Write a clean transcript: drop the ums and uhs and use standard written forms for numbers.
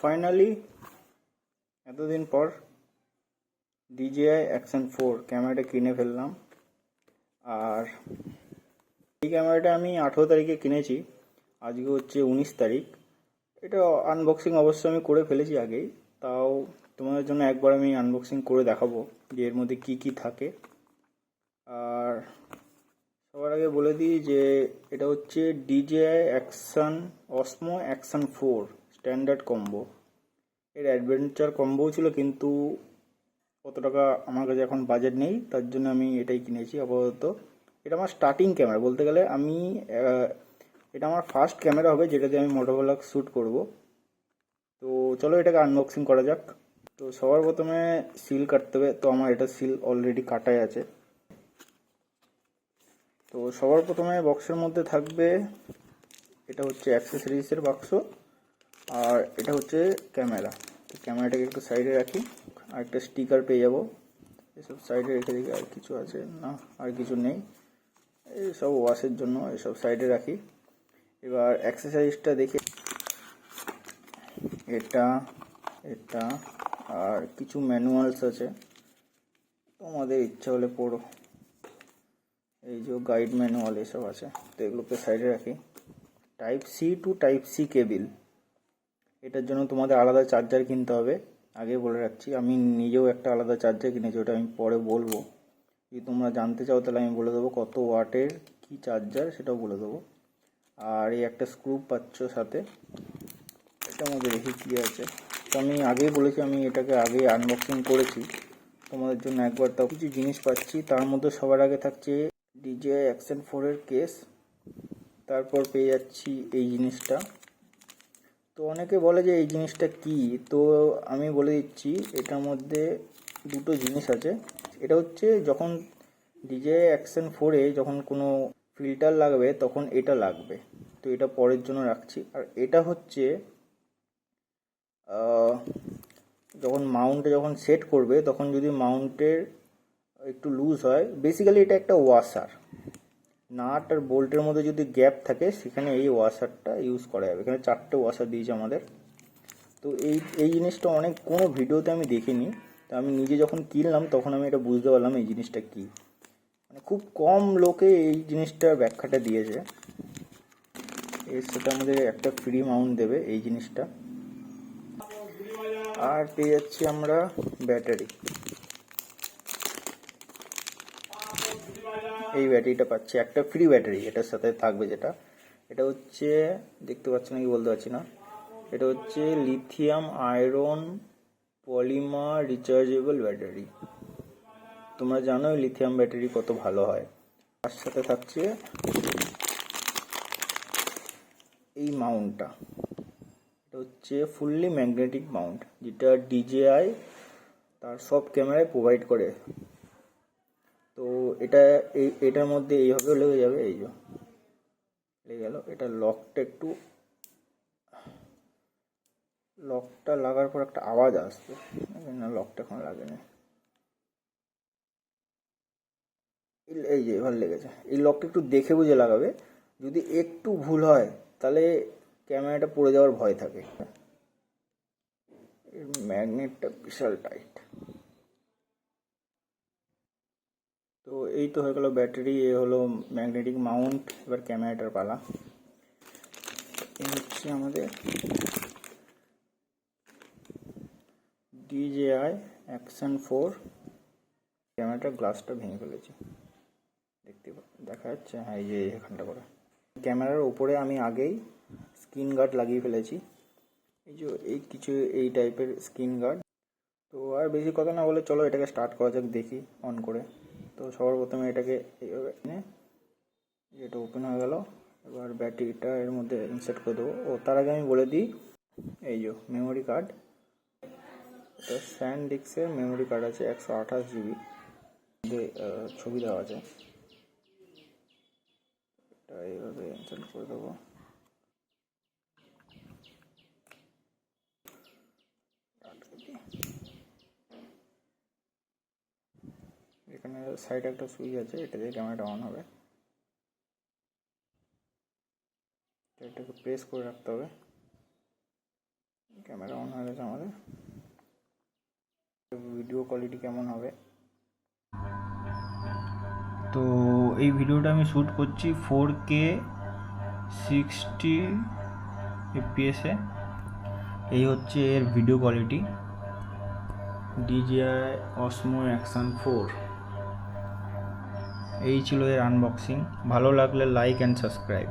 Finally এতদিন পর DJI Action 4 ক্যামেরাটা কিনে ফেললাম। আর এই ক্যামেরাটা আমি 18 তারিখে কিনেছি, আজকে হচ্ছে 19 তারিখ। এটা আনবক্সিং অবশ্য আমি করে ফেলেছি আগেই, তাও তোমাদের জন্য একবার আমি আনবক্সিং করে দেখাবো যে এর মধ্যে কি কি থাকে। আর সবার আগে বলে দিই যে এটা হচ্ছে DJI Osmo Action 4 standard combo. এর অ্যাডভেঞ্চার কম্বোও ছিল, কিন্তু কত টাকা আমার কাছে এখন বাজেট নেই, তার জন্য আমি এটাই কিনেছি আপাতত। এটা আমার স্টার্টিং ক্যামেরা বলতে গেলে। এটা আমার ফার্স্ট ক্যামেরা হবে যেটাতে আমি মোটোভ্লগ শ্যুট করব। তো চলো এটাকে আনবক্সিং করা যাক। তো সবার প্রথমে সিল কাটতে হবে, তো আমার এটা সিল অলরেডি কাটাই আছে। তো সবার প্রথমে বক্সের মধ্যে থাকবে, এটা হচ্ছে অ্যাক্সেসরিজের বাক্স, আর এটা হচ্ছে ক্যামেরা। তো ক্যামেরাটাকে একটু সাইডে রাখি, আর একটা স্টিকার পেয়ে যাবো। এসব সাইডে রেখে দেখি আর কিছু আছে না, আর কিছু নেই। এইসব ওয়াশের জন্য এসব সাইডে রাখি। এবার অ্যাক্সেসরিজটা দেখি, এটা এটা আর কিছু ম্যানুয়ালস আছে, তোমাদের ইচ্ছা হলে পড়ো। এই যে গাইড ম্যানুয়াল এসব আছে, তো এগুলোকে সাইডে রাখি। Type-C টু Type-C কেবিল, এটার জন্য তোমাদের আলাদা চার্জার কিনতে হবে। আগে বলে রাখছি, আমি নিজেও একটা আলাদা চার্জার কিনেছি, ওটা আমি পরে বলবো। যদি তোমরা জানতে চাও তাহলে আমি বলে দেবো কত ওয়াটের কি চার্জার, সেটাও বলে দেবো। আর এই একটা স্ক্রু পাচ্ছ সাথে, এটার মধ্যে দেখি কী আছে। তো আমি আগেই বলেছি আমি এটাকে আগে আনবক্সিং করেছি, তোমাদের জন্য একবার তাও কিছু জিনিস পাচ্ছি। তার মধ্যে সবার আগে থাকছে DJI Action 4 এর কেস, তারপর পেয়ে যাচ্ছি এই জিনিসটা। তো অনেকে বলে যে এই জিনিসটা কি, তো আমি বলে দিচ্ছি এটার মধ্যে দুটো জিনিস আছে। এটা হচ্ছে যখন DJI Action 4-এ যখন কোনো ফিল্টার লাগবে তখন এটা লাগবে, তো এটা পরের জন্য রাখছি। আর এটা হচ্ছে যখন মাউন্টে যখন সেট করবে তখন যদি মাউন্টের একটু লুজ হয়, বেসিক্যালি এটা একটা ওয়াশার। নাট আর বোল্টের মধ্যে যদি গ্যাপ থাকে সেখানে এই ওয়াশারটা ইউজ করা যাবে। এখানে 4টে ওয়াশার দিয়েছে আমাদের। তো এই জিনিসটা কোনো ভিডিওতে আমি দেখিনি, তো আমি নিজে যখন কিনলাম তখন আমি এটা বুঝতে পারলাম এই জিনিসটা কি। মানে খুব কম লোকে এই জিনিসটার ব্যাখ্যাটা দিয়েছে। এর সাথে আমাদের একটা ফ্রি মাউন্ট দেবে এই জিনিসটা, আর পেয়ে যাচ্ছি আমরা ব্যাটারি। এই ব্যাটারিটা পাচ্ছি, একটা ফ্রি ব্যাটারি এটার সাথে থাকবে, যেটা এটা হচ্ছে দেখতে পাচ্ছি নাকি বলতে পারছি না। এটা হচ্ছে lithium iron polymer rechargeable battery. তোমরা জানো লিথিয়াম ব্যাটারি কত ভালো হয়। তার সাথে থাকছে এই মাউন্টটা, এটা হচ্ছে ফুললি ম্যাগনেটিক মাউন্ট, যেটা DJI তার সব ক্যামেরায় প্রোভাইড করে। তো এটার মধ্যে এইভাবে লেগে যাবে, এই যে লেগে গেল। এটা লকটা লাগার পর একটা আওয়াজ আসবে না, লকটা এখন লাগেনি। এই যে এবার লেগেছে। এই লকটা একটু দেখে বুঝে লাগাবে, যদি একটু ভুল হয় তাহলে ক্যামেরাটা পড়ে যাওয়ার ভয় থাকে। এর ম্যাগনেটটা বিশাল টাইট। তো এই তো হয়ে গেল ব্যাটারি, এ হলো ম্যাগনেটিক মাউন্ট। এবার ক্যামেরাটার পালা। এই হচ্ছে আমাদের DJI Action 4 ক্যামেরাটার গ্লাসটা ভেঙে ফেলেছি, দেখা যাচ্ছে। হ্যাঁ, এই যে এখানটা করে ক্যামেরার উপরে আমি আগেই স্ক্রিন গার্ড লাগিয়ে ফেলেছি। এই যে এই টাইপের স্ক্রিন গার্ড। তো আর বেশি কথা না বলে চলো এটাকে স্টার্ট করা যাক, দেখি অন করে। তো সবার প্রথমে এটাকে এইভাবে এনে এটা ওপেন হয়ে গেল। এবার ব্যাটারিটা এর মধ্যে ইনসার্ট করে দেবো। তার আগে আমি বলে দিই, এই যে মেমোরি কার্ড, এটা স্যানডিস্কের মেমোরি কার্ড আছে 128 GB, ছবি দেওয়া আছে। এটা এইভাবে ইনসার্ট করে দেবো। এখানে সাইডে একটা সুইচ আছে, এটা দিয়ে ক্যামেরাটা অন হবে। এটাকে প্রেস করে রাখতে হবে, ক্যামেরা অন কোয়ালিটি কেমন হবে। তো এই ভিডিওটা আমি শ্যুট করছি 4K 60 fps-এ। এই হচ্ছে এর video quality, DJI Osmo Action 4। এই ছিল এর আনবক্সিং। ভালো লাগলে লাইক অ্যান্ড সাবস্ক্রাইব।